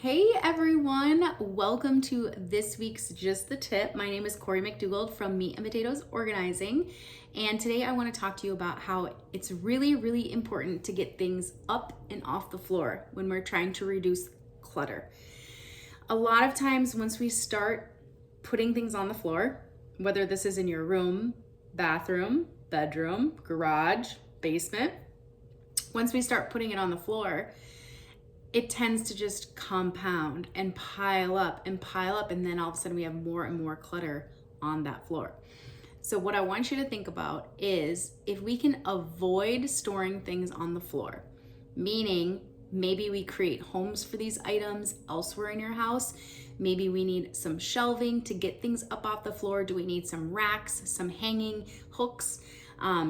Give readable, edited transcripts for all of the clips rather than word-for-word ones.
Hey everyone, welcome to this week's Just the Tip. My name is Corey McDougald from Meat and Potatoes Organizing, and today I want to talk to you about how it's really important to get things up and off the floor when we're trying to reduce clutter. A lot of times once we start putting things on the floor, whether this is in your room, bathroom, bedroom, garage, basement, once we start putting it on the floor, it tends to just compound and pile up, and then all of a sudden we have more and more clutter on that floor. So what I want you to think about is if we can avoid storing things on the floor, meaning maybe we create homes for these items elsewhere in your house. Maybe we need some shelving to get things up off the floor. Do we need some racks, some hanging hooks,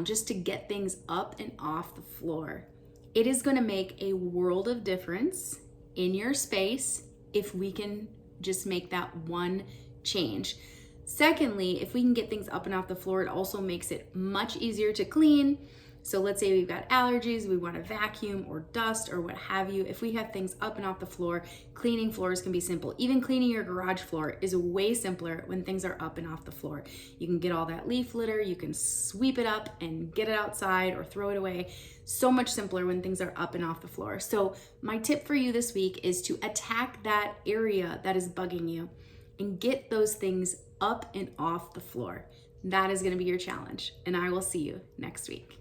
just to get things up and off the floor? It is going to make a world of difference in your space if we can just make that one change. Secondly, if we can get things up and off the floor, it also makes it much easier to clean. So let's say we've got allergies, we want to vacuum or dust or what have you. If we have things up and off the floor, cleaning floors can be simple. Even cleaning your garage floor is way simpler when things are up and off the floor. You can get all that leaf litter, you can sweep it up and get it outside or throw it away. So much simpler when things are up and off the floor. So my tip for you this week is to attack that area that is bugging you and get those things up and off the floor. That is going to be your challenge, and I will see you next week.